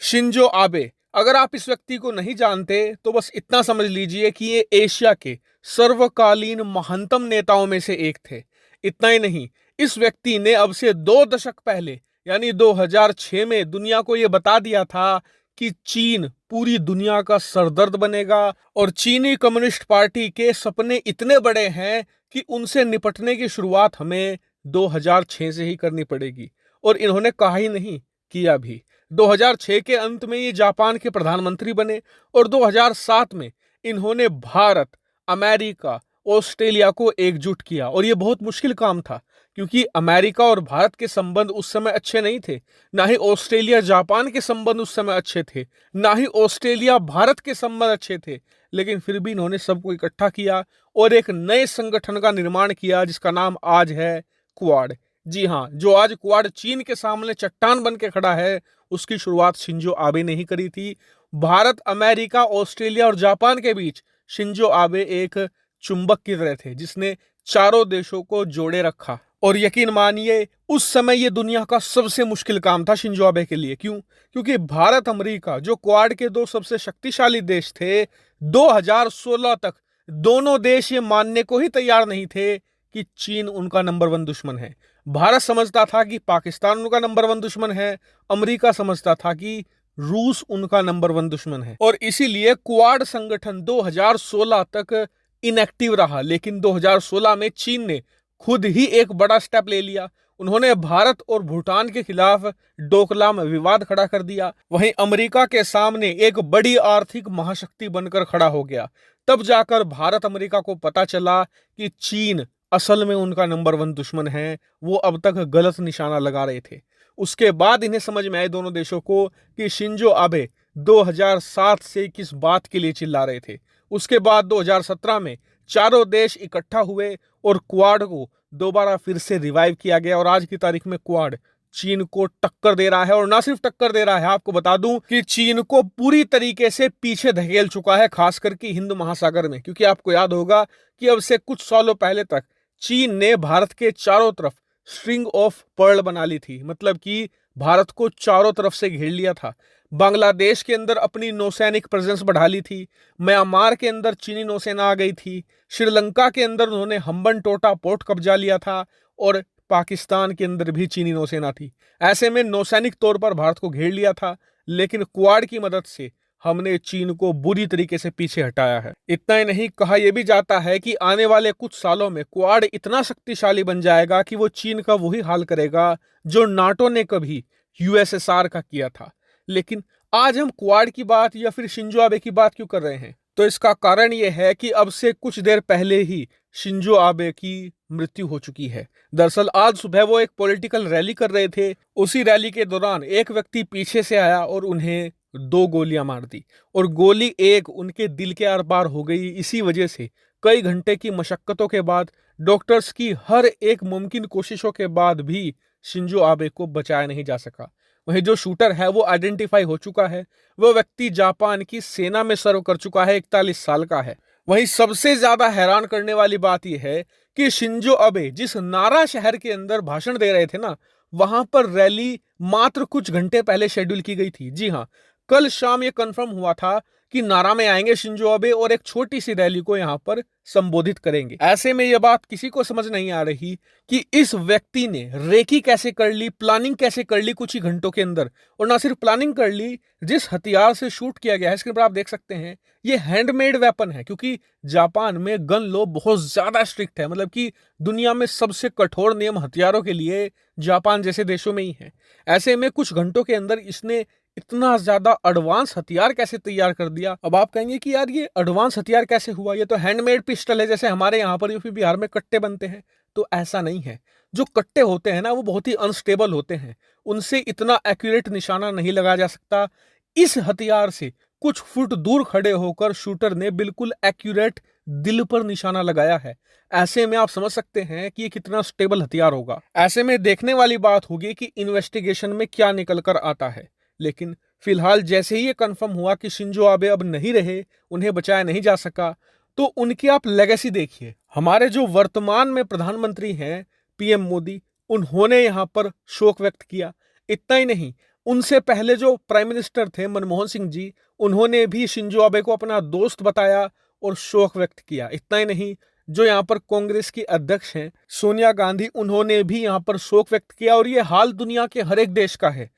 Shinzo Abe, अगर आप इस व्यक्ति को नहीं जानते तो बस इतना समझ लीजिए कि ये एशिया के सर्वकालीन महानतम नेताओं में से एक थे। इतना ही नहीं, इस व्यक्ति ने अब से 2 दशक पहले यानी 2006 में दुनिया को यह बता दिया था कि चीन पूरी दुनिया का सरदर्द बनेगा और चीनी कम्युनिस्ट पार्टी के सपने इतने बड़े हैं कि उनसे निपटने की शुरुआत हमें 2006 से ही करनी पड़ेगी। और इन्होंने कहा ही नहीं, किया भी। 2006 के अंत में ये जापान के प्रधानमंत्री बने और 2007 में इन्होंने भारत, अमेरिका, ऑस्ट्रेलिया को एकजुट किया। और ये बहुत मुश्किल काम था क्योंकि अमेरिका और भारत के संबंध उस समय अच्छे नहीं थे, ना ही ऑस्ट्रेलिया जापान के संबंध उस समय अच्छे थे, ना ही ऑस्ट्रेलिया भारत के संबंध अच्छे थे। लेकिन फिर भी इन्होंने सबको इकट्ठा किया और एक नए संगठन का निर्माण किया जिसका नाम आज है क्वाड। जी हाँ, जो आज क्वाड चीन के सामने चट्टान बन के खड़ा है, उसकी शुरुआत शिंजो आबे ने ही करी थी। भारत, अमेरिका, ऑस्ट्रेलिया और जापान के बीच शिंजो आबे एक चुंबक की तरह थे जिसने चारों देशों को जोड़े रखा। और यकीन मानिए, उस समय ये दुनिया का सबसे मुश्किल काम था शिंजो आबे के लिए। क्यों? क्योंकि भारत, अमेरिका, जो क्वाड के दो सबसे शक्तिशाली देश थे, 2016 तक दोनों देश ये मानने को ही तैयार नहीं थे कि चीन उनका नंबर 1 दुश्मन है। भारत समझता था कि पाकिस्तान उनका नंबर 1 दुश्मन है, अमेरिका समझता था कि रूस उनका नंबर 1 दुश्मन है। और इसीलिए क्वाड संगठन 2016 तक इनएक्टिव रहा। लेकिन 2016 में चीन ने खुद ही एक बड़ा स्टेप ले लिया। उन्होंने भारत और भूटान के खिलाफ डोकलाम विवाद खड़ा कर दिया। वहीं अमेरिका के सामने एक बड़ी आर्थिक महाशक्ति बनकर खड़ा हो गया। तब जाकर भारत, अमेरिका को पता चला कि चीन असल में उनका नंबर 1 दुश्मन है। वो अब तक गलत निशाना लगा रहे थे। उसके बाद इन्हें समझ में आए दोनों देशों को कि शिंजो आबे 2007 से किस बात के लिए चिल्ला रहे थे। उसके बाद 2017 में चारों देश इकट्ठा हुए और क्वाड को दोबारा फिर से रिवाइव किया गया। और आज की तारीख में क्वाड चीन को टक्कर दे रहा है। और ना सिर्फ टक्कर दे रहा है, आपको बता दूं कि चीन को पूरी तरीके से पीछे धकेल चुका है, खास करके हिंद महासागर में। क्योंकि आपको याद होगा कि अब से कुछ सालों पहले तक चीन ने भारत के चारों तरफ स्ट्रिंग ऑफ पर्ल बना ली थी। मतलब कि भारत को चारों तरफ से घेर लिया था। बांग्लादेश के अंदर अपनी नौसैनिक प्रेजेंस बढ़ा ली थी। म्यांमार के अंदर चीनी नौसेना आ गई थी। श्रीलंका के अंदर उन्होंने हम्बनटोटा पोर्ट कब्जा लिया था। और पाकिस्तान के अंदर भी चीनी नौसेना थी। ऐसे में नौसैनिक तौर पर भारत को घेर लिया था। लेकिन क्वाड की मदद से हमने चीन को बुरी तरीके से पीछे हटाया है। इतना ही नहीं, कहा यह भी जाता है कि आने वाले कुछ सालों में क्वाड इतना शक्तिशाली बन जाएगा कि वो चीन का वही हाल करेगा जो नाटो ने कभी यूएसएसआर का किया था। लेकिन आज हम क्वाड की बात या फिर शिंजो आबे की बात क्यों कर रहे हैं? तो इसका कारण यह है कि अब से कुछ देर पहले ही शिंजो आबे की मृत्यु हो चुकी है। दरअसल आज सुबह वो एक पॉलिटिकल रैली कर रहे थे। उसी रैली के दौरान एक व्यक्ति पीछे से आया और उन्हें 2 गोलियां मार दी। और गोली एक उनके दिल के आर पार हो गई। इसी वजह से कई घंटे की मशक्कतों के बाद, डॉक्टर्स की हर एक मुमकिन कोशिशों के बाद भी शिंजो आबे को बचाया नहीं जा सका। वहीं जो शूटर है वो आइडेंटिफाई हो चुका है। वो व्यक्ति जापान की सेना में सर्व कर चुका है, 41 साल का है। वहीं सबसे ज्यादा हैरान करने वाली बात यह है कि शिंजो आबे जिस नारा शहर के अंदर भाषण दे रहे थे ना, वहां पर रैली मात्र कुछ घंटे पहले शेड्यूल की गई थी। जी हाँ, कल शाम ये कंफर्म हुआ था कि नारा में आएंगे शिंजो आबे और एक छोटी सी रैली को यहां पर संबोधित करेंगे। ऐसे में यह बात किसी को समझ नहीं आ रही कि इस व्यक्ति ने रेकी कैसे कर ली, प्लानिंग कैसे कर ली कुछ ही घंटों के अंदर। और ना सिर्फ प्लानिंग कर ली, जिस हथियार से शूट किया गया है, स्क्रीन पर आप देख सकते हैं, ये हैंडमेड वेपन है। क्योंकि जापान में गन लॉ बहुत ज्यादा स्ट्रिक्ट है। मतलब कि दुनिया में सबसे कठोर नियम हथियारों के लिए जापान जैसे देशों में ही है। ऐसे में कुछ घंटों के अंदर इसने इतना ज्यादा एडवांस हथियार कैसे तैयार कर दिया? अब आप कहेंगे कि यार ये एडवांस हथियार कैसे हुआ, ये तो हैंडमेड पिस्टल है, जैसे हमारे यहाँ पर यूपी बिहार में कट्टे बनते हैं। तो ऐसा नहीं है। जो कट्टे होते हैं ना, वो बहुत ही अनस्टेबल होते हैं, उनसे इतना एक्यूरेट निशाना नहीं लगाया जा सकता। इस हथियार से कुछ फुट दूर खड़े होकर शूटर ने बिल्कुल एक्यूरेट दिल पर निशाना लगाया है। ऐसे में आप समझ सकते हैं कि ये कितना स्टेबल हथियार होगा। ऐसे में देखने वाली बात होगी कि इन्वेस्टिगेशन में क्या निकल कर आता है। लेकिन फिलहाल जैसे ही ये कंफर्म हुआ कि शिंजो आबे अब नहीं रहे, उन्हें बचाया नहीं जा सका, तो उनकी आप लेगेसी देखिए। हमारे जो वर्तमान में प्रधानमंत्री हैं, पीएम मोदी, उन्होंने यहां पर शोक व्यक्त किया। इतना ही नहीं, उनसे पहले जो प्राइम मिनिस्टर थे मनमोहन सिंह जी, उन्होंने भी शिंजो आबे को अपना दोस्त बताया और शोक व्यक्त किया। इतना ही नहीं, जो यहाँ पर कांग्रेस की अध्यक्ष हैं सोनिया गांधी, उन्होंने भी यहाँ पर शोक व्यक्त किया। और ये हाल दुनिया के हर एक देश का है।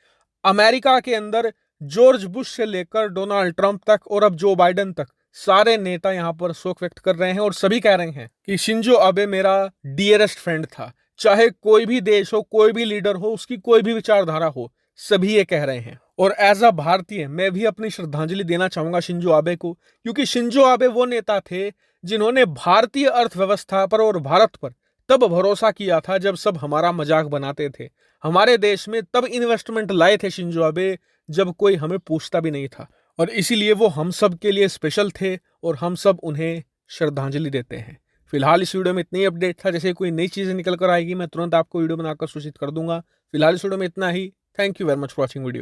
अमेरिका के अंदर जॉर्ज बुश से लेकर डोनाल्ड ट्रंप तक और अब जो बाइडेन तक, सारे नेता यहाँ पर शोक व्यक्त कर रहे हैं और सभी कह रहे हैं कि शिंजो आबे मेरा डियरेस्ट फ्रेंड था। चाहे कोई भी देश हो, कोई भी लीडर हो, उसकी कोई भी विचारधारा हो, सभी ये कह रहे हैं। और एज अ भारतीय मैं भी अपनी श्रद्धांजलि देना चाहूंगा शिंजो आबे को, क्योंकि शिंजो आबे वो नेता थे जिन्होंने भारतीय अर्थव्यवस्था पर और भारत पर तब भरोसा किया था जब सब हमारा मजाक बनाते थे। हमारे देश में तब इन्वेस्टमेंट लाए थे शिंजो आबे जब कोई हमें पूछता भी नहीं था। और इसीलिए वो हम सब के लिए स्पेशल थे और हम सब उन्हें श्रद्धांजलि देते हैं। फिलहाल इस वीडियो में इतनी अपडेट था। जैसे कोई नई चीजें निकल कर आएगी मैं तुरंत आपको वीडियो बनाकर सूचित कर दूंगा। फिलहाल इस वीडियो में इतना ही। Thank you very much for watching video.